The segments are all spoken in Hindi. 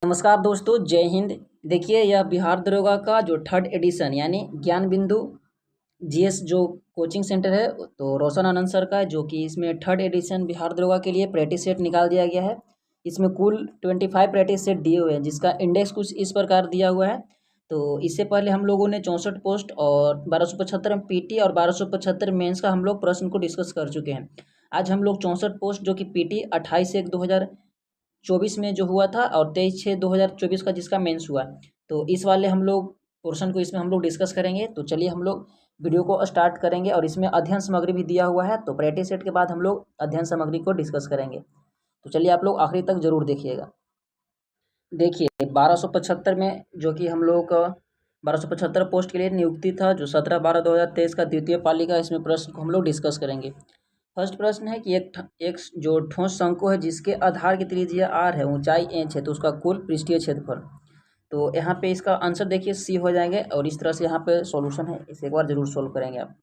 नमस्कार दोस्तों, जय हिंद। देखिए, यह बिहार दरोगा का जो थर्ड एडिशन यानी ज्ञान बिंदु जीएस जो कोचिंग सेंटर है, तो रोशन आनंद सर का है, जो कि इसमें थर्ड एडिशन बिहार दरोगा के लिए प्रैक्टिस सेट निकाल दिया गया है। इसमें कुल 25 प्रैक्टिस सेट दिए हुए हैं, जिसका इंडेक्स कुछ इस प्रकार दिया हुआ है। तो इससे पहले हम लोगों ने 64 पोस्ट और 1275 में पीटी और 1275 मेंस का हम लोग प्रश्न को डिस्कस कर चुके हैं। आज हम लोग 64 पोस्ट जो कि पीटी 28/1/2024 में जो हुआ था और 23/6/2024 का जिसका मेंस हुआ, तो इस वाले हम लोग पोर्शन को इसमें हम लोग डिस्कस करेंगे। तो चलिए हम लोग वीडियो को स्टार्ट करेंगे और इसमें अध्ययन सामग्री भी दिया हुआ है, तो प्रैक्टिस सेट के बाद हम लोग अध्ययन सामग्री को डिस्कस करेंगे। तो चलिए आप लोग आखिरी तक जरूर देखिएगा। देखिए 1275 में जो कि हम लोग का 1275 पोस्ट के लिए नियुक्ति था, जो 17/12/2023 का द्वितीय पाली का, इसमें प्रश्न को हम लोग डिस्कस करेंगे। फर्स्ट प्रश्न है कि एक जो ठोस शंकु है जिसके आधार की त्रिज्या r है, ऊंचाई h है, तो उसका कुल पृष्ठीय क्षेत्रफल। तो यहाँ पे इसका आंसर देखिए सी हो जाएंगे और इस तरह से यहाँ पे सॉल्यूशन है, इसे एक बार जरूर सोल्व करेंगे आप।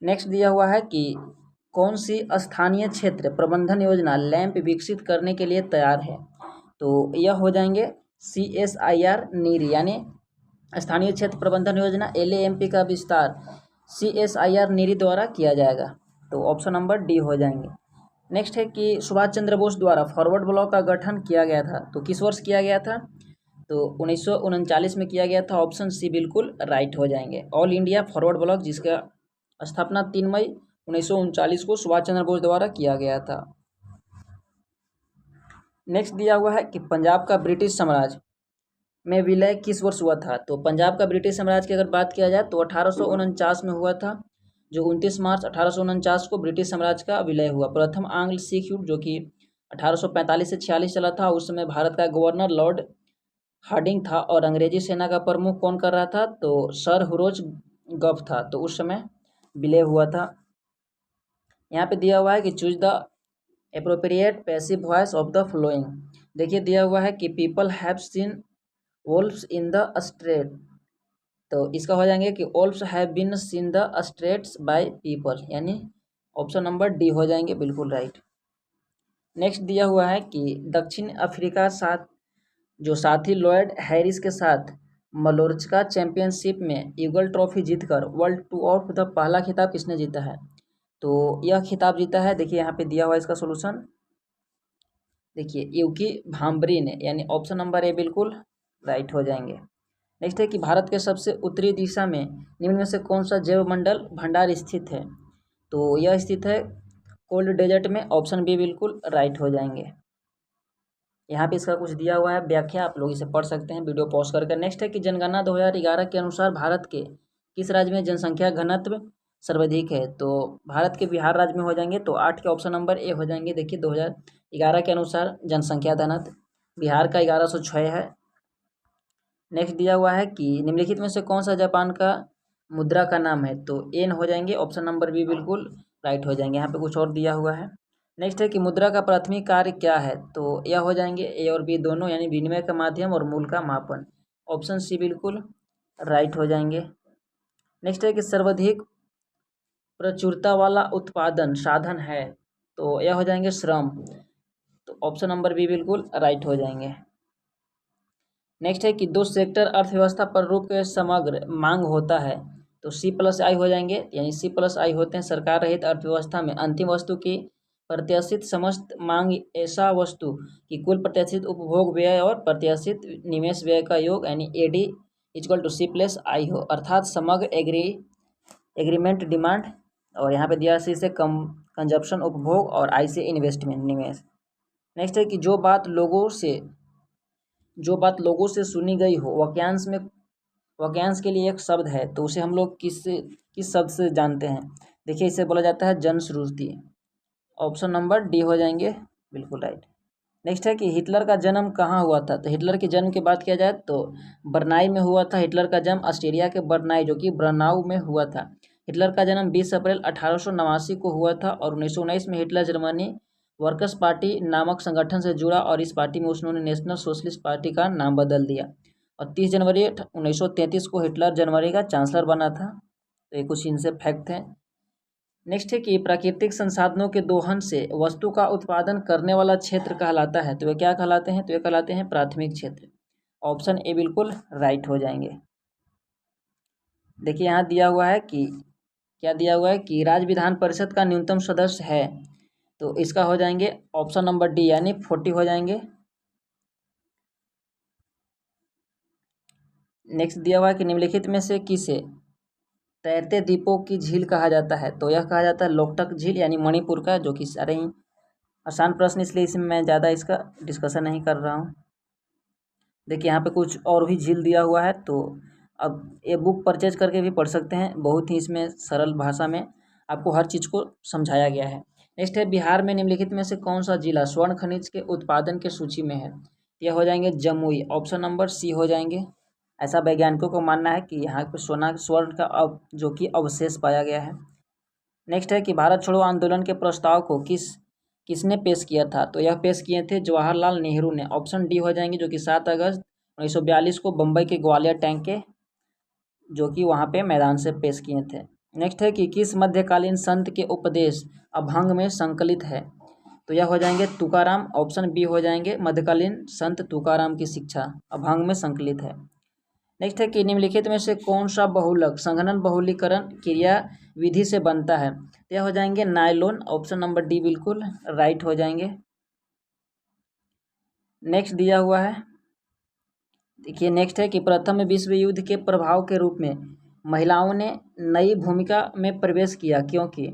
नेक्स्ट दिया हुआ है कि कौन सी स्थानीय क्षेत्र प्रबंधन योजना लैंप विकसित करने के लिए तैयार है, तो यह हो जाएंगे CSIR नीरी यानी स्थानीय क्षेत्र प्रबंधन योजना LAMP का विस्तार CSIR नीरी द्वारा किया जाएगा, तो ऑप्शन नंबर डी हो जाएंगे। नेक्स्ट है कि सुभाष चंद्र बोस द्वारा फॉरवर्ड ब्लॉक का गठन किया गया था, तो किस वर्ष किया गया था, तो 1939 में किया गया था, ऑप्शन सी बिल्कुल राइट हो जाएंगे। ऑल इंडिया फॉरवर्ड ब्लॉक जिसका स्थापना 3 मई 1939 को सुभाष चंद्र बोस द्वारा किया गया था। नेक्स्ट दिया हुआ है कि पंजाब का ब्रिटिश साम्राज्य में विलय किस वर्ष हुआ था, तो पंजाब का ब्रिटिश साम्राज्य की अगर बात किया जाए तो 1849 में हुआ था, जो 29 मार्च 1849 को ब्रिटिश साम्राज्य का विलय हुआ। प्रथम आंग्ल सिख युद्ध जो कि 1845 से 46 चला था, उस समय भारत का गवर्नर लॉर्ड हार्डिंग था और अंग्रेजी सेना का प्रमुख कौन कर रहा था, तो सर हुरोज गफ था, तो उस समय विलय हुआ था। यहाँ पे दिया हुआ है कि choose the appropriate passive voice of the following. देखिए दिया हुआ है कि people have seen wolves in the street, तो इसका हो जाएंगे कि wolves have been seen the streets by people, यानी ऑप्शन नंबर डी हो जाएंगे बिल्कुल राइट। नेक्स्ट दिया हुआ है कि दक्षिण अफ्रीका साथी लॉयड हैरिस के साथ मलोर्का चैंपियनशिप में ईगल ट्रॉफी जीतकर वर्ल्ड टूर ऑफ द पहला खिताब किसने जीता है, तो यह खिताब जीता है, देखिए यहाँ पे दिया हुआ है इसका सोल्यूशन, देखिए यूकी भाम्बरी ने, यानी ऑप्शन नंबर ए बिल्कुल राइट हो जाएंगे। नेक्स्ट है कि भारत के सबसे उत्तरी दिशा में निम्न में से कौन सा जैव मंडल भंडार स्थित है, तो यह स्थित है कोल्ड डेजर्ट में, ऑप्शन बी बिल्कुल राइट हो जाएंगे। यहाँ पे इसका कुछ दिया हुआ है व्याख्या, आप लोग इसे पढ़ सकते हैं वीडियो पॉज करके। नेक्स्ट है कि जनगणना 2011 के अनुसार भारत के किस राज्य में जनसंख्या घनत्व सर्वाधिक है, तो भारत के बिहार राज्य में हो जाएंगे, तो 8 के ऑप्शन नंबर ए हो जाएंगे। देखिए 2011 के अनुसार जनसंख्या घनत्व बिहार का 1106 है। नेक्स्ट दिया हुआ है कि निम्नलिखित में से कौन सा जापान का मुद्रा का नाम है, तो एन हो जाएंगे, ऑप्शन नंबर बी बिल्कुल राइट हो जाएंगे। यहाँ पे कुछ और दिया हुआ है। नेक्स्ट है कि मुद्रा का प्राथमिक कार्य क्या है, तो यह हो जाएंगे ए और बी दोनों, यानी विनिमय का माध्यम और मूल्य का मापन, ऑप्शन सी बिल्कुल राइट हो जाएंगे। नेक्स्ट है कि सर्वाधिक प्रचुरता वाला उत्पादन साधन है, तो यह हो जाएंगे श्रम, तो ऑप्शन नंबर बी बिल्कुल राइट हो जाएंगे। नेक्स्ट है कि दो सेक्टर अर्थव्यवस्था पर रूप के समग्र मांग होता है, तो C+I हो जाएंगे, यानी C+I होते हैं सरकार रहित अर्थव्यवस्था में अंतिम वस्तु की प्रत्याशित समस्त मांग ऐसा वस्तु की कुल प्रत्याशित उपभोग व्यय और प्रत्याशित निवेश व्यय का योग, यानी AD = C+I हो, अर्थात समग्र एग्रीमेंट डिमांड, और यहाँ पे दिया C से कंजप्शन उपभोग और I से इन्वेस्टमेंट निवेश। नेक्स्ट है कि जो बात लोगों से सुनी गई हो, वाक्यांश के लिए एक शब्द है, तो उसे हम लोग किस शब्द से जानते हैं, देखिए इसे बोला जाता है जनश्रुति, ऑप्शन नंबर डी हो जाएंगे बिल्कुल राइट। नेक्स्ट है कि हिटलर का जन्म कहाँ हुआ था, तो हिटलर के जन्म की बात किया जाए तो बर्नाई में हुआ था। हिटलर का जन्म ऑस्ट्रिया के बर्नाई जो कि ब्रनाउ में हुआ था। हिटलर का जन्म 20 अप्रैल 1889 को हुआ था और 1919 में हिटलर जर्मनी वर्कर्स पार्टी नामक संगठन से जुड़ा और इस पार्टी में उन्होंने नेशनल सोशलिस्ट पार्टी का नाम बदल दिया और 30 जनवरी 1933 को हिटलर जर्मनी का चांसलर बना था। तो ये कुछ इनसे फैक्ट हैं। नेक्स्ट है कि प्राकृतिक संसाधनों के दोहन से वस्तु का उत्पादन करने वाला क्षेत्र कहलाता है, तो वे क्या कहलाते हैं, तो वे कहलाते हैं प्राथमिक क्षेत्र। ऑप्शन ए बिल्कुल राइट हो जाएंगे। देखिए यहाँ दिया हुआ है कि क्या दिया हुआ है कि राज्य विधान परिषद का न्यूनतम सदस्य है, तो इसका हो जाएंगे ऑप्शन नंबर डी यानी 40 हो जाएंगे। नेक्स्ट दिया हुआ है कि निम्नलिखित में से किसे तैरते द्वीपों की झील कहा जाता है, तो यह कहा जाता है लोकटक झील यानी मणिपुर का, जो कि सारे ही आसान प्रश्न, इसलिए इसमें मैं ज़्यादा इसका डिस्कशन नहीं कर रहा हूँ। देखिए यहाँ पे कुछ और भी झील दिया हुआ है, तो अब ये बुक परचेज करके भी पढ़ सकते हैं, बहुत ही इसमें सरल भाषा में आपको हर चीज़ को समझाया गया है। नेक्स्ट है बिहार में निम्नलिखित में से कौन सा जिला स्वर्ण खनिज के उत्पादन के सूची में है, यह हो जाएंगे जमुई, ऑप्शन नंबर सी हो जाएंगे। ऐसा वैज्ञानिकों को मानना है कि यहाँ पे स्वर्ण का जो कि अवशेष पाया गया है। नेक्स्ट है कि भारत छोड़ो आंदोलन के प्रस्ताव को किसने पेश किया था, तो यह पेश किए थे जवाहरलाल नेहरू ने, ऑप्शन डी हो जाएंगे, जो कि 7 अगस्त 1942 को बम्बई के ग्वालियर टैंक के जो कि वहाँ पे मैदान से पेश किए थे। नेक्स्ट है कि किस मध्यकालीन संत के उपदेश अभंग में संकलित है, तो यह हो जाएंगे तुकाराम, ऑप्शन बी हो जाएंगे, मध्यकालीन संत तुकाराम की शिक्षा अभंग में संकलित है। नेक्स्ट है कि निम्नलिखित में से कौन सा बहुलक संघनन बहुलीकरण क्रिया विधि से बनता है, तो यह हो जाएंगे नायलॉन, ऑप्शन नंबर डी बिल्कुल राइट हो जाएंगे। नेक्स्ट दिया हुआ है, देखिए नेक्स्ट है कि प्रथम विश्व युद्ध के प्रभाव के रूप में महिलाओं ने नई भूमिका में प्रवेश किया, क्योंकि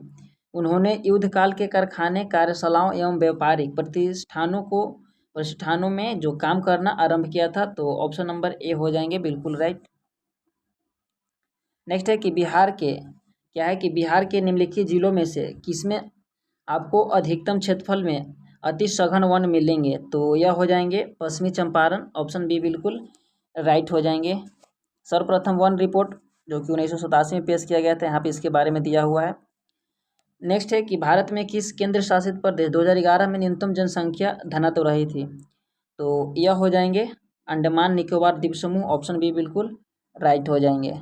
उन्होंने युद्धकाल के कारखाने कार्यशालाओं एवं व्यापारिक प्रतिष्ठानों में जो काम करना आरंभ किया था, तो ऑप्शन नंबर ए हो जाएंगे बिल्कुल राइट। नेक्स्ट है कि बिहार के निम्नलिखित जिलों में से किसमें आपको अधिकतम क्षेत्रफल में अति सघन वन मिलेंगे, तो यह हो जाएंगे पश्चिमी चंपारण, ऑप्शन बी बिल्कुल राइट हो जाएंगे। सर्वप्रथम वन रिपोर्ट जो कि 1987 में पेश किया गया था, यहाँ पे इसके बारे में दिया हुआ है। नेक्स्ट है कि भारत में किस केंद्र शासित प्रदेश 2011 में न्यूनतम जनसंख्या घनत्व रही थी, तो यह हो जाएंगे अंडमान निकोबार द्वीप समूह, ऑप्शन बी बिल्कुल राइट हो जाएंगे।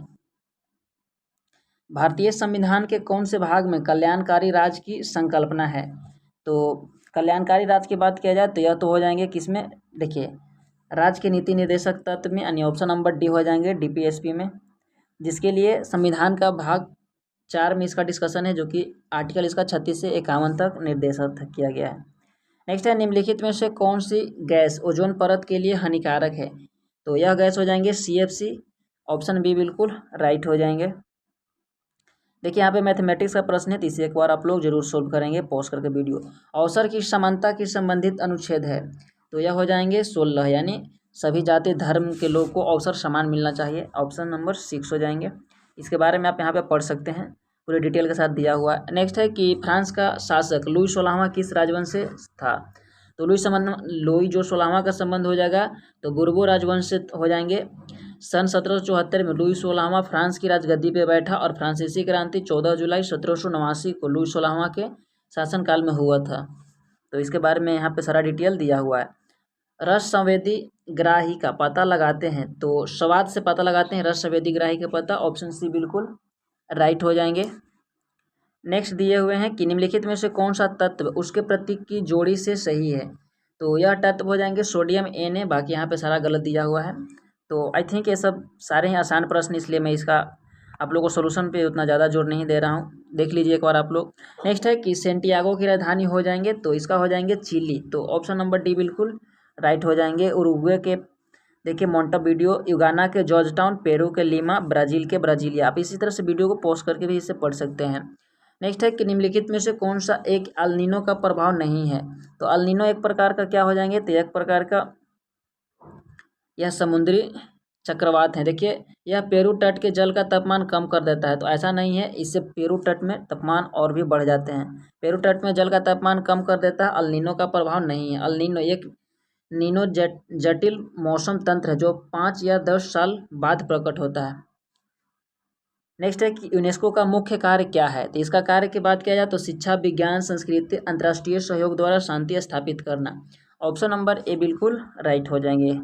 भारतीय संविधान के कौन से भाग में कल्याणकारी राज्य की संकल्पना है, तो कल्याणकारी राज्य की बात किया जाए तो यह तो हो जाएंगे किसमें, देखिए राज्य के नीति निर्देशक तत्व में, यानी ऑप्शन नंबर डी हो जाएंगे डीपीएसपी में, जिसके लिए संविधान का भाग 4 में इसका डिस्कशन है, जो कि आर्टिकल इसका 36 से 51 तक निर्देशित किया गया है। नेक्स्ट है निम्नलिखित में से कौन सी गैस ओजोन परत के लिए हानिकारक है, तो यह गैस हो जाएंगे CFC, ऑप्शन बी बिल्कुल राइट हो जाएंगे। देखिए यहाँ पे मैथमेटिक्स का प्रश्न है, तो इसे एक बार आप लोग जरूर सोल्व करेंगे पॉज करके वीडियो। अवसर की समानता की संबंधित अनुच्छेद है, तो यह हो जाएंगे 16, यानी सभी जाति धर्म के लोग को अवसर समान मिलना चाहिए, ऑप्शन नंबर 6 हो जाएंगे। इसके बारे में आप यहाँ पे पढ़ सकते हैं, पूरी डिटेल के साथ दिया हुआ है। नेक्स्ट है कि फ्रांस का शासक लुई 16वां किस राजवंश से था, तो लुई जो 16वां का संबंध हो जाएगा तो बुर्बो राजवंश से हो जाएंगे। सन 1774 में लुई 16वां फ्रांस की राजगद्दी पे बैठा और फ्रांसीसी क्रांति 14 जुलाई 1789 को लुई 16वां के शासनकाल में हुआ था, तो इसके बारे में यहाँ पे सारा डिटेल दिया हुआ है। रस संवेदी ग्राही का पता लगाते हैं, तो स्वाद से पता लगाते हैं रस संवेदी ग्राही का पता, ऑप्शन सी बिल्कुल राइट हो जाएंगे। नेक्स्ट दिए हुए हैं कि निम्नलिखित में से कौन सा तत्व उसके प्रतीक की जोड़ी से सही है, तो यह तत्व हो जाएंगे सोडियम Na, बाकी यहाँ पे सारा गलत दिया हुआ है। तो आई थिंक ये सब सारे ही आसान प्रश्न, इसलिए मैं इसका आप लोगों को सोल्यूशन पे उतना ज़्यादा जोर नहीं दे रहा हूँ, देख लीजिए एक बार आप लोग। नेक्स्ट है कि सेंटियागो की राजधानी हो जाएंगे, तो इसका हो जाएंगे चिली, तो ऑप्शन नंबर डी बिल्कुल राइट हो जाएंगे। उरुग्वे के देखिए मोंटेवीडियो, युगाना के जॉर्ज टाउन, पेरू के लीमा, ब्राज़ील के ब्राज़ीलिया। आप इसी तरह से वीडियो को पॉज करके भी इसे पढ़ सकते हैं। नेक्स्ट है कि निम्नलिखित में से कौन सा एक अल नीनो का प्रभाव नहीं है, तो अल नीनो एक प्रकार का क्या हो जाएंगे, तो एक प्रकार का यह समुद्री चक्रवात है। देखिए यह पेरू तट के जल का तापमान कम कर देता है, तो ऐसा नहीं है, इससे पेरू तट में तापमान और भी बढ़ जाते हैं। पेरू तट में जल का तापमान कम कर देता है, अल नीनो का प्रभाव नहीं है। अल नीनो एक जटिल मौसम तंत्र है जो 5 या 10 साल बाद प्रकट होता है। नेक्स्ट है कि यूनेस्को का मुख्य कार्य क्या है, तो इसका कार्य की बात किया जाए तो शिक्षा, विज्ञान, संस्कृति, अंतर्राष्ट्रीय सहयोग द्वारा शांति स्थापित करना, ऑप्शन नंबर ए बिल्कुल राइट हो जाएंगे।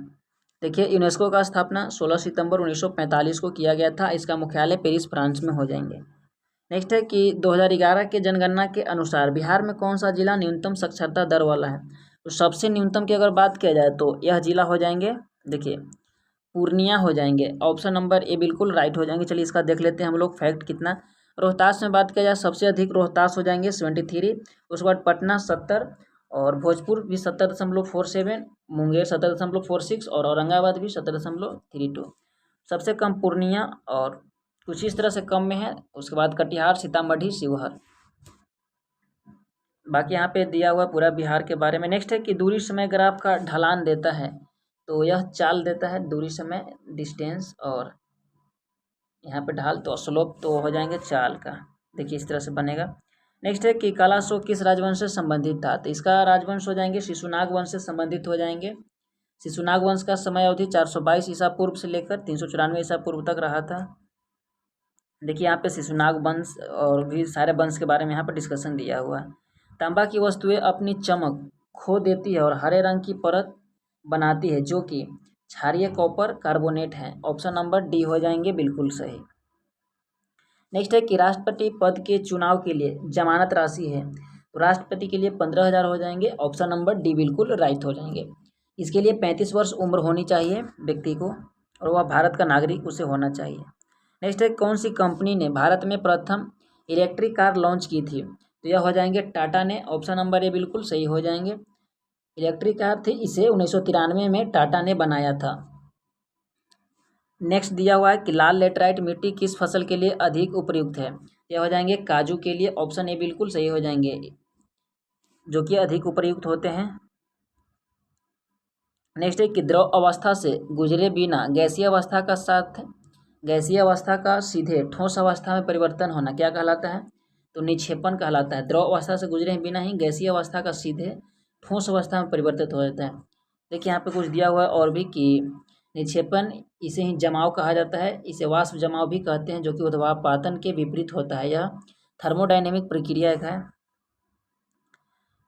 देखिए यूनेस्को का स्थापना 16 सितंबर 1945 को किया गया था, इसका मुख्यालय पेरिस फ्रांस में हो जाएंगे। नेक्स्ट है कि 2011 के जनगणना के अनुसार बिहार में कौन सा जिला न्यूनतम साक्षरता दर वाला है। तो सबसे न्यूनतम की अगर बात किया जाए तो यह जिला हो जाएंगे, देखिए पूर्णिया हो जाएंगे। ऑप्शन नंबर ए बिल्कुल राइट हो जाएंगे। चलिए इसका देख लेते हैं हम लोग फैक्ट कितना। रोहतास में बात किया जाए सबसे अधिक रोहतास हो जाएंगे 73, उसके बाद पटना 70 और भोजपुर भी 70.47, मुंगेर 70.46 और औरंगाबाद भी 70.32। सबसे कम पूर्णिया और कुछ इस तरह से कम में है। उसके बाद कटिहार, सीतामढ़ी, शिवहर। बाकी यहाँ पे दिया हुआ पूरा बिहार के बारे में। नेक्स्ट है कि दूरी समय ग्राफ का ढलान देता है, तो यह चाल देता है दूरी समय डिस्टेंस, और यहाँ पे ढाल तो स्लोप तो हो जाएंगे चाल का। देखिए इस तरह से बनेगा। नेक्स्ट है कि काला अशोक किस राजवंश से संबंधित था, तो इसका राजवंश हो जाएंगे शिशुनाग वंश से संबंधित हो जाएंगे। शिशुनाग वंश का समय अवधि 422 ईसा पूर्व से लेकर 394 ईसा पूर्व तक रहा था। देखिए यहाँ पे शिशुनाग वंश और भी सारे वंश के बारे में यहाँ पर डिस्कशन दिया हुआ है। तांबा की वस्तुएं अपनी चमक खो देती है और हरे रंग की परत बनाती है जो कि क्षारीय कॉपर कार्बोनेट है। ऑप्शन नंबर डी हो जाएंगे बिल्कुल सही। नेक्स्ट है कि राष्ट्रपति पद के चुनाव के लिए जमानत राशि है, तो राष्ट्रपति के लिए 15,000 हो जाएंगे। ऑप्शन नंबर डी बिल्कुल राइट हो जाएंगे। इसके लिए 35 वर्ष उम्र होनी चाहिए व्यक्ति को और वह भारत का नागरिक उसे होना चाहिए। नेक्स्ट है कौन सी कंपनी ने भारत में प्रथम इलेक्ट्रिक कार लॉन्च की थी, तो यह हो जाएंगे टाटा ने। ऑप्शन नंबर ए बिल्कुल सही हो जाएंगे। इलेक्ट्रिक कार थी, इसे 1993 में टाटा ने बनाया था। नेक्स्ट दिया हुआ है कि लाल लेटराइट मिट्टी किस फसल के लिए अधिक उपयुक्त है, यह हो जाएंगे काजू के लिए। ऑप्शन ए बिल्कुल सही हो जाएंगे, जो कि अधिक उपयुक्त होते हैं। नेक्स्ट है कि द्रव अवस्था से गुजरे बिना गैसीय अवस्था का सीधे ठोस अवस्था में परिवर्तन होना क्या कहलाता है, तो निक्षेपण कहलाता है। द्रव अवस्था से गुजरे बिना ही गैसीय अवस्था का सीधे ठोस अवस्था में परिवर्तित हो जाता है। देखिए यहाँ पे कुछ दिया हुआ है और भी कि निक्षेपण, इसे ही जमाव कहा जाता है, इसे वाष्प जमाव भी कहते हैं, जो कि ऊर्ध्वापातन के विपरीत होता है। यह थर्मोडायनेमिक प्रक्रिया एक है।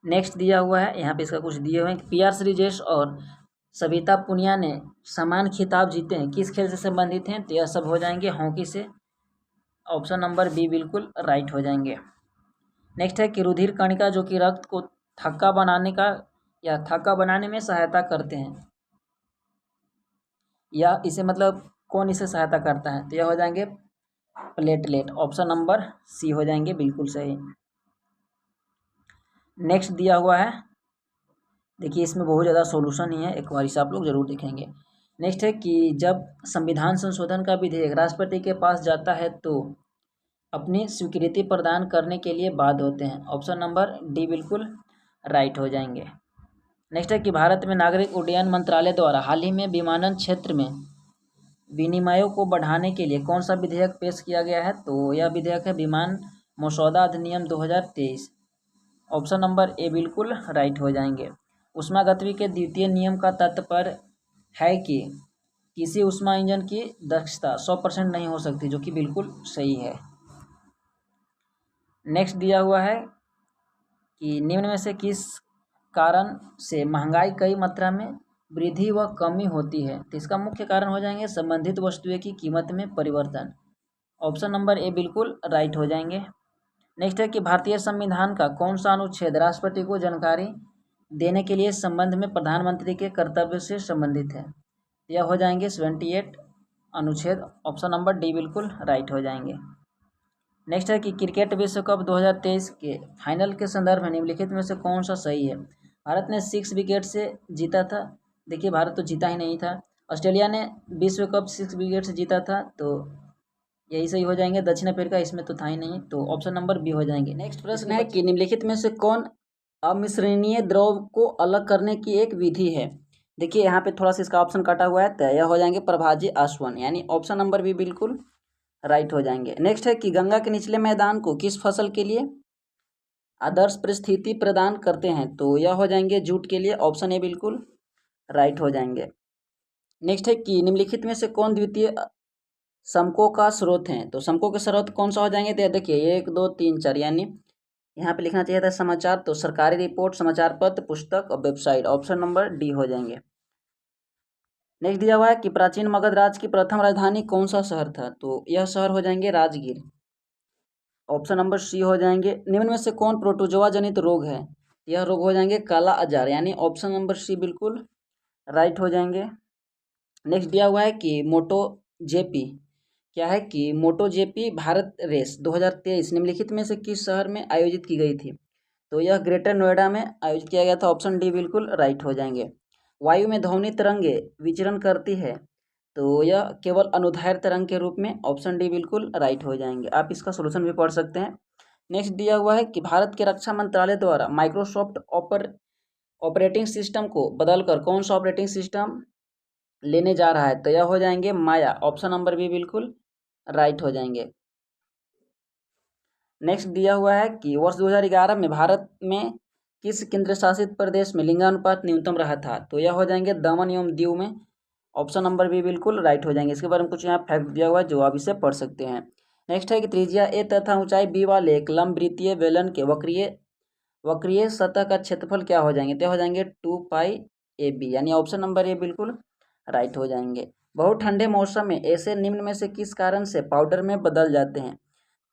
नेक्स्ट दिया हुआ है यहाँ पे इसका कुछ दिए हुए हैं। पीआर श्रीजेश और सविता पुनिया ने समान खिताब जीते हैं, किस खेल से संबंधित हैं, तो यह सब हो जाएंगे हॉकी से। ऑप्शन नंबर बी बिल्कुल राइट हो जाएंगे। नेक्स्ट है कि रुधिर कणिका जो कि रक्त को थक्का बनाने में सहायता करते हैं, या इसे मतलब कौन इसे सहायता करता है, तो यह हो जाएंगे प्लेटलेट। ऑप्शन नंबर सी हो जाएंगे बिल्कुल सही। नेक्स्ट दिया हुआ है, देखिए इसमें बहुत ज़्यादा सॉल्यूशन ही है, एक बार इसे आप लोग जरूर देखेंगे। नेक्स्ट है कि जब संविधान संशोधन का विधेयक राष्ट्रपति के पास जाता है तो अपनी स्वीकृति प्रदान करने के लिए बाध्य होते हैं। ऑप्शन नंबर डी बिल्कुल राइट हो जाएंगे। नेक्स्ट है कि भारत में नागरिक उड्डयन मंत्रालय द्वारा हाल ही में विमानन क्षेत्र में विनिमयों को बढ़ाने के लिए कौन सा विधेयक पेश किया गया है, तो यह विधेयक है विमान मसौदा अधिनियम 2023। ऑप्शन नंबर ए बिल्कुल राइट हो जाएंगे। ऊष्मागतिकी के द्वितीय नियम का तात्पर्य है कि किसी ऊष्मा इंजन की दक्षता 100% नहीं हो सकती, जो कि बिल्कुल सही है। नेक्स्ट दिया हुआ है कि निम्न में से किस कारण से महंगाई कई मात्रा में वृद्धि व कमी होती है, तो इसका मुख्य कारण हो जाएंगे संबंधित वस्तुएं की कीमत में परिवर्तन। ऑप्शन नंबर ए बिल्कुल राइट हो जाएंगे। नेक्स्ट है कि भारतीय संविधान का कौन सा अनुच्छेद राष्ट्रपति को जानकारी देने के लिए संबंध में प्रधानमंत्री के कर्तव्य से संबंधित है, यह हो जाएंगे 78 अनुच्छेद। ऑप्शन नंबर डी बिल्कुल राइट हो जाएंगे। नेक्स्ट है कि क्रिकेट विश्व कप 2023 के फाइनल के संदर्भ में निम्नलिखित में से कौन सा सही है। भारत ने 6 विकेट से जीता था, देखिए भारत तो जीता ही नहीं था। ऑस्ट्रेलिया ने विश्व कप 6 विकेट से जीता था, तो यही सही हो जाएंगे। दक्षिण अफ्रीका इसमें तो था ही नहीं, तो ऑप्शन नंबर बी हो जाएंगे। नेक्स्ट प्रश्न है कि निम्नलिखित में से कौन अमिश्रणीय द्रव को अलग करने की एक विधि है। देखिए यहाँ पे थोड़ा सा इसका ऑप्शन कटा हुआ है, तो यह हो जाएंगे प्रभाजी आसवन, यानी ऑप्शन नंबर बी बिल्कुल राइट हो जाएंगे। नेक्स्ट है कि गंगा के निचले मैदान को किस फसल के लिए आदर्श परिस्थिति प्रदान करते हैं, तो यह हो जाएंगे जूट के लिए। ऑप्शन ए बिल्कुल राइट हो जाएंगे। नेक्स्ट है कि निम्नलिखित में से कौन द्वितीय समकों का स्रोत है, तो समकों के स्रोत कौन सा हो जाएंगे, तो देखिए 1 2 3 4, यानी यहाँ पे लिखना चाहिए था समाचार, तो सरकारी रिपोर्ट, समाचार पत्र, पुस्तक और वेबसाइट। ऑप्शन नंबर डी हो जाएंगे। नेक्स्ट दिया हुआ है कि प्राचीन मगध राज्य की प्रथम राजधानी कौन सा शहर था, तो यह शहर हो जाएंगे राजगीर। ऑप्शन नंबर सी हो जाएंगे। निम्न में से कौन प्रोटोजोआ जनित रोग है? यह रोग हो जाएंगे काला अजार, यानी ऑप्शन नंबर सी बिल्कुल राइट हो जाएंगे। नेक्स्ट दिया हुआ है कि मोटो जेपी, क्या है कि मोटो जेपी भारत रेस 2023 निम्नलिखित में से किस शहर में आयोजित की गई थी? तो यह ग्रेटर नोएडा में आयोजित किया गया था, ऑप्शन डी बिल्कुल राइट हो जाएंगे। वायु में ध्वनि तरंगे विचरण करती है, तो यह केवल अनुदैर्ध्य तरंग के रूप में, ऑप्शन डी बिल्कुल राइट हो जाएंगे। आप इसका सोल्यूशन भी पढ़ सकते हैं। नेक्स्ट दिया हुआ है कि भारत के रक्षा मंत्रालय द्वारा माइक्रोसॉफ्ट ऑपरेटिंग सिस्टम को बदलकर कौन सा ऑपरेटिंग सिस्टम लेने जा रहा है? तो यह हो जाएंगे माया, ऑप्शन नंबर बी बिल्कुल राइट हो जाएंगे। नेक्स्ट दिया हुआ है कि वर्ष 2011 में भारत में किस केंद्र शासित प्रदेश में लिंगानुपात न्यूनतम रहा था? तो यह हो जाएंगे दमन एवं दीव में, ऑप्शन नंबर बी बिल्कुल राइट हो जाएंगे। इसके बारे में कुछ यहाँ फैक्ट दिया हुआ है जो आप इसे पढ़ सकते हैं। नेक्स्ट है कि त्रिज्या ए तथा ऊंचाई बी वाले एक लंबवृत्तीय बेलन के वक्रीय सतह का क्षेत्रफल क्या हो जाएंगे? तो हो जाएंगे 2π/AB, यानी ऑप्शन नंबर ए बिल्कुल राइट हो जाएंगे। बहुत ठंडे मौसम में ऐसे निम्न में से किस कारण से पाउडर में बदल जाते हैं?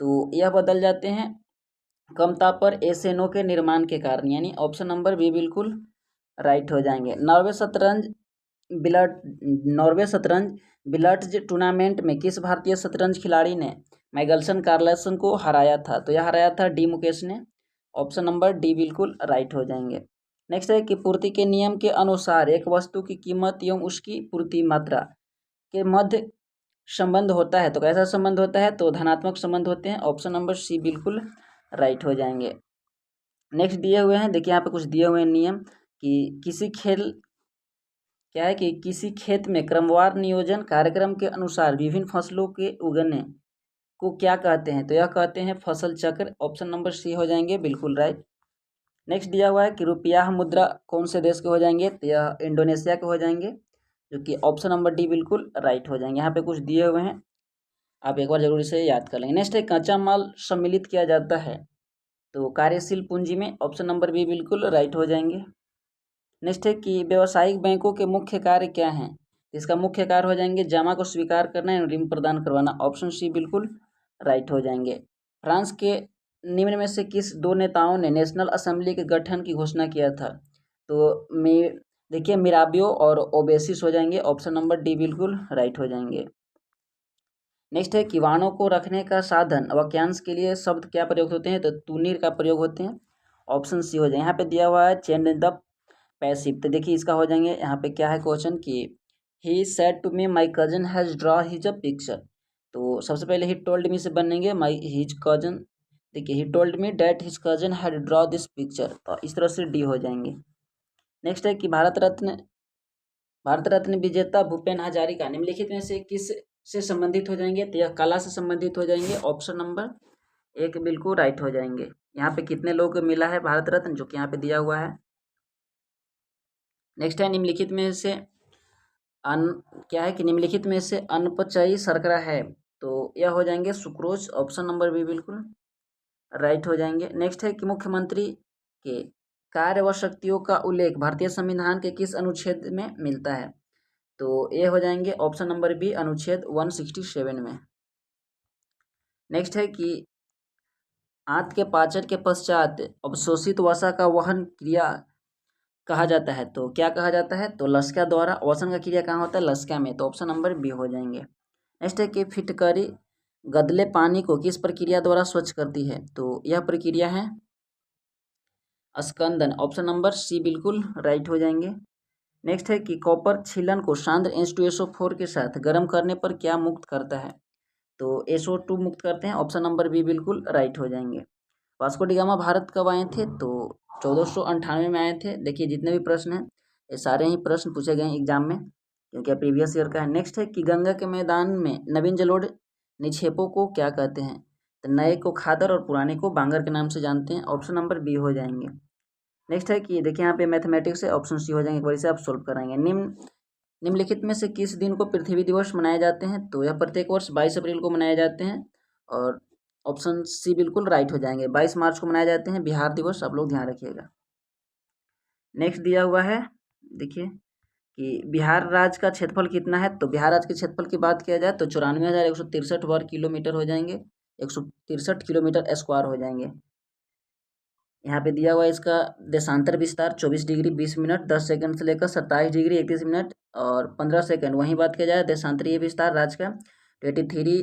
तो यह बदल जाते हैं कम ताप पर एसएनओ के निर्माण के कारण, यानी ऑप्शन नंबर बी बिल्कुल राइट हो जाएंगे। नॉर्वे शतरंज बिलर्ड्स टूर्नामेंट में किस भारतीय शतरंज खिलाड़ी ने मैगल्सन कार्लसन को हराया था? तो यह हराया था डी मुकेश ने, ऑप्शन नंबर डी बिल्कुल राइट हो जाएंगे। नेक्स्ट है कि पूर्ति के नियम के अनुसार एक वस्तु की कीमत एवं उसकी पूर्ति मात्रा के मध्य संबंध होता है, तो कैसा संबंध होता है? तो धनात्मक संबंध होते हैं, ऑप्शन नंबर सी बिल्कुल राइट हो जाएंगे। नेक्स्ट दिए हुए हैं, देखिए यहाँ पे कुछ दिए हुए हैं नियम कि किसी खेत में क्रमवार नियोजन कार्यक्रम के अनुसार विभिन्न फसलों के उगने को क्या कहते हैं? तो यह कहते हैं फसल चक्र, ऑप्शन नंबर सी हो जाएंगे बिल्कुल राइट। नेक्स्ट दिया हुआ है कि रुपया मुद्रा कौन से देश के हो जाएंगे? तो यह इंडोनेशिया के हो जाएंगे, जो कि ऑप्शन नंबर डी बिल्कुल राइट हो जाएंगे। यहाँ पे कुछ दिए हुए हैं, आप एक बार जरूर इसे याद कर लेंगे। नेक्स्ट है कच्चा माल सम्मिलित किया जाता है तो कार्यशील पूंजी में, ऑप्शन नंबर बी बिल्कुल राइट हो जाएंगे। नेक्स्ट है कि व्यावसायिक बैंकों के मुख्य कार्य क्या हैं? इसका मुख्य कार्य हो जाएंगे जमा को स्वीकार करना या ऋण प्रदान करवाना, ऑप्शन सी बिल्कुल राइट हो जाएंगे। फ्रांस के निम्न में से किस दो नेताओं ने नेशनल असेंबली के गठन की घोषणा किया था? तो देखिए मिराबियो और ओबेसिस हो जाएंगे, ऑप्शन नंबर डी बिल्कुल राइट हो जाएंगे। नेक्स्ट है कि वाहनों को रखने का साधन वाक्यांश के लिए शब्द क्या प्रयोग होते हैं? तो तुनीर का प्रयोग होते हैं, ऑप्शन सी हो जाए। यहाँ पे दिया हुआ है चेंज द पैसिव, तो देखिए इसका हो जाएंगे। यहाँ पे क्या है क्वेश्चन कि he said to me my cousin has draw his a picture, तो सबसे पहले ही टोल्ड मी से बनेंगे माई हिज कजन, देखिए he told me that his cousin had draw this picture, तो इस तरह से डी हो जाएंगे। नेक्स्ट है कि भारत रत्न विजेता भूपेन हजारिका निम्नलिखित में से किस से संबंधित हो जाएंगे? तो यह कला से संबंधित हो जाएंगे, ऑप्शन नंबर एक बिल्कुल राइट हो जाएंगे। यहाँ पे कितने लोगों को मिला है भारत रत्न, जो कि यहाँ पे दिया हुआ है। नेक्स्ट है निम्नलिखित में से निम्नलिखित में से अनपचयी शर्करा है? तो यह हो जाएंगे सुक्रोज, ऑप्शन नंबर बी बिल्कुल राइट हो जाएंगे। नेक्स्ट है कि मुख्यमंत्री के कार्य व शक्तियों का उल्लेख भारतीय संविधान के किस अनुच्छेद में मिलता है? तो ये हो जाएंगे ऑप्शन नंबर बी अनुच्छेद 167 में। नेक्स्ट है कि आंत के पाचन के पश्चात अवशोषित वसा का वहन क्रिया कहा जाता है, तो क्या कहा जाता है? तो लसिका द्वारा। वसन का क्रिया कहाँ होता है? लसिका में, तो ऑप्शन नंबर बी हो जाएंगे। नेक्स्ट है कि फिटकरी गदले पानी को किस प्रक्रिया द्वारा स्वच्छ करती है? तो यह प्रक्रिया है स्कंदन, ऑप्शन नंबर सी बिल्कुल राइट हो जाएंगे। नेक्स्ट है कि कॉपर छीलन को सांद्र H2SO4 के साथ गर्म करने पर क्या मुक्त करता है? तो SO2 मुक्त करते हैं, ऑप्शन नंबर बी बिल्कुल राइट हो जाएंगे। वास्को डी गामा भारत कब आए थे? तो 1498 में आए थे। देखिए जितने भी प्रश्न हैं ये सारे ही प्रश्न पूछे गए हैं एग्जाम में, क्योंकि प्रीवियस ईयर का है। नेक्स्ट है कि गंगा के मैदान में नवीन जलोढ़ निक्षेपों को क्या कहते हैं? तो नए को खादर और पुराने को बांगर के नाम से जानते हैं, ऑप्शन नंबर बी हो जाएंगे। नेक्स्ट है कि देखिए यहाँ पे मैथमेटिक्स है, ऑप्शन सी हो जाएंगे। एक बार इसे आप सोल्व कराएंगे। निम्नलिखित में से किस दिन को पृथ्वी दिवस मनाए जाते हैं? तो यह प्रत्येक वर्ष 22 अप्रैल को मनाए जाते हैं, और ऑप्शन सी बिल्कुल राइट हो जाएंगे। 22 मार्च को मनाए जाते हैं बिहार दिवस, आप लोग ध्यान रखिएगा। नेक्स्ट दिया हुआ है, देखिए कि बिहार राज्य का क्षेत्रफल कितना है? तो बिहार राज्य के क्षेत्रफल की बात किया जाए तो 94,163 वर्ग किलोमीटर हो जाएंगे, 163 किलोमीटर स्क्वायर हो जाएंगे। यहाँ पे दिया हुआ है इसका देशांतर विस्तार 24 डिग्री 20 मिनट 10 सेकंड से लेकर 27 डिग्री 31 मिनट और 15 सेकंड। वहीं बात किया जाए देशांतरीय विस्तार राज्य का 83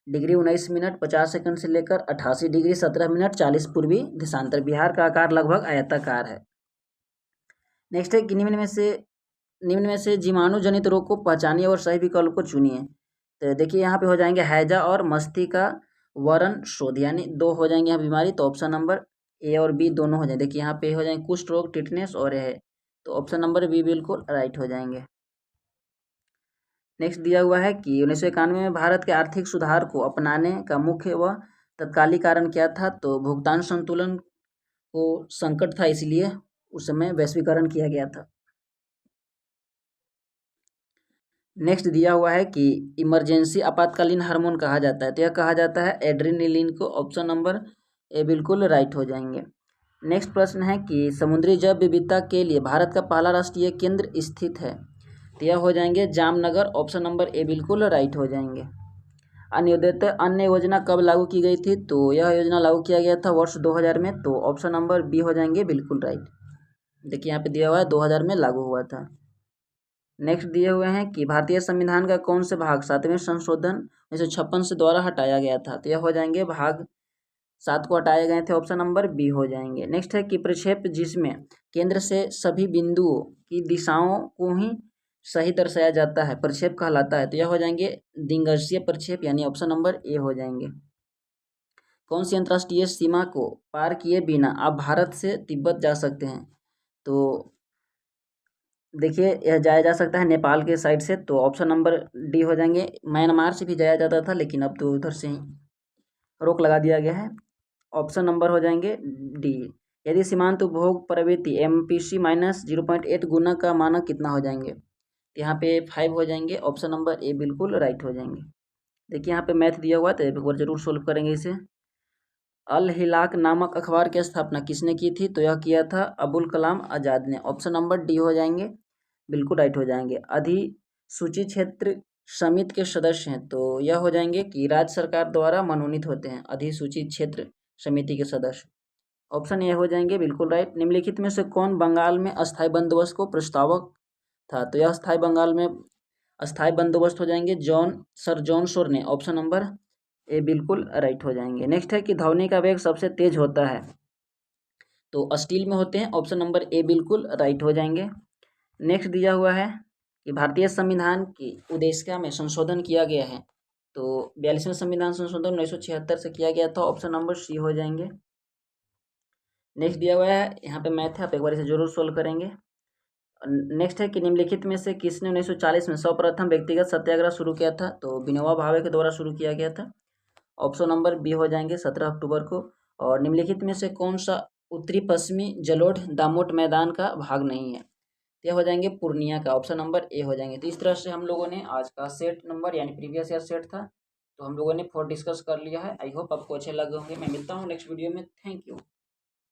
डिग्री 19 मिनट 50 सेकंड से लेकर 88 डिग्री 17 मिनट 40 पूर्वी देशांतर। बिहार का आकार लगभग आयताकार है। नेक्स्ट है कि निम्न में से जीवाणु जनित रोग को पहचानिए और सही विकल्प को चुनिए। तो देखिए यहाँ पे हो जाएंगे हैजा और मस्तिष्का वरण शोध, यानी 2 हो जाएंगे यहाँ बीमारी। तो ऑप्शन नंबर ए और बी दोनों हो जाएंगे। देखिए यहाँ पे हो जाएंगे कुष्ठ रोग, टिटनेस और है, तो ऑप्शन नंबर बी बिल्कुल राइट हो जाएंगे। नेक्स्ट दिया हुआ है कि 1991 में भारत के आर्थिक सुधार को अपनाने का मुख्य व तत्कालिक कारण क्या था। तो भुगतान संतुलन को संकट था, इसलिए उस समय वैश्वीकरण किया गया था। नेक्स्ट दिया हुआ है कि इमरजेंसी आपातकालीन हार्मोन कहा जाता है। तो यह कहा जाता है एड्रेनलिन को। ऑप्शन नंबर ए बिल्कुल राइट हो जाएंगे। नेक्स्ट प्रश्न है कि समुद्री जैव विविधता के लिए भारत का पहला राष्ट्रीय केंद्र स्थित है। तो यह हो जाएंगे जामनगर। ऑप्शन नंबर ए बिल्कुल राइट हो जाएंगे। अन्योदय अन्न योजना कब लागू की गई थी। तो यह योजना लागू किया गया था वर्ष 2000 में। तो ऑप्शन नंबर बी हो जाएंगे बिल्कुल राइट। देखिए यहाँ पे दिया हुआ है 2000 में लागू हुआ था। नेक्स्ट दिए हुए हैं कि भारतीय संविधान का कौन से भाग 7वें संशोधन 1956 से द्वारा हटाया गया था। तो यह हो जाएंगे भाग 7 को हटाए गए थे। ऑप्शन नंबर बी हो जाएंगे। नेक्स्ट है कि प्रक्षेप जिसमें केंद्र से सभी बिंदुओं की दिशाओं को ही सही दर्शाया जाता है प्रक्षेप कहलाता है। तो यह हो जाएंगे दिग्गजीय प्रक्षेप, यानी ऑप्शन नंबर ए हो जाएंगे। कौन सी अंतर्राष्ट्रीय सीमा को पार किए बिना आप भारत से तिब्बत जा सकते हैं। तो देखिए यह जाया जा सकता है नेपाल के साइड से। तो ऑप्शन नंबर डी हो जाएंगे। म्यांमार से भी जाया जाता था, लेकिन अब तो उधर से ही रोक लगा दिया गया है। ऑप्शन नंबर हो जाएंगे डी। यदि सीमांत उपभोग प्रवृत्ति MPC माइनस 0.8 गुना का मानक कितना हो जाएंगे। यहाँ पे 5 हो जाएंगे। ऑप्शन नंबर ए बिल्कुल राइट हो जाएंगे। देखिए यहाँ पे मैथ दिया हुआ था, एक बार जरूर सोल्व करेंगे इसे। अल हिलाक नामक अखबार की स्थापना किसने की थी। तो यह किया था अबुल कलाम आज़ाद ने। ऑप्शन नंबर डी हो जाएंगे बिल्कुल राइट हो जाएंगे। अधिसूचित क्षेत्र समिति के सदस्य हैं। तो यह हो जाएंगे कि राज्य सरकार द्वारा मनोनीत होते हैं अधिसूचित क्षेत्र समिति के सदस्य। ऑप्शन ए हो जाएंगे बिल्कुल राइट। निम्नलिखित में से कौन बंगाल में अस्थायी बंदोबस्त को प्रस्तावक था। तो यह अस्थायी बंदोबस्त हो जाएंगे सर जॉन शोर ने। ऑप्शन नंबर ए बिल्कुल राइट हो जाएंगे। नेक्स्ट है कि ध्वनि का वेग सबसे तेज होता है। तो स्टील में होते हैं। ऑप्शन नंबर ए बिल्कुल राइट हो जाएंगे। नेक्स्ट दिया हुआ है कि भारतीय संविधान की उद्देशिका में संशोधन किया गया है। तो 42वें संविधान संशोधन 1976 से किया गया था। ऑप्शन नंबर सी हो जाएंगे। नेक्स्ट दिया हुआ है, यहाँ पे मैथ है, आप एक बार इसे जरूर सोल्व करेंगे। नेक्स्ट है कि निम्नलिखित में से किसने 1940 में सर्वप्रथम व्यक्तिगत सत्याग्रह शुरू किया था। तो विनोबा भावे के द्वारा शुरू किया गया था। ऑप्शन नंबर बी हो जाएंगे 17 अक्टूबर को। और निम्नलिखित में से कौन सा उत्तरी पश्चिमी जलोढ़ दामोट मैदान का भाग नहीं है। यह हो जाएंगे पूर्णिया का। ऑप्शन नंबर ए हो जाएंगे। तो इस तरह से हम लोगों ने आज का सेट नंबर यानी प्रीवियस ईयर सेट था, तो हम लोगों ने 4 डिस्कस कर लिया है। आई होप आपको अच्छे लगे होंगे। मैं मिलता हूँ नेक्स्ट वीडियो में। Thank you.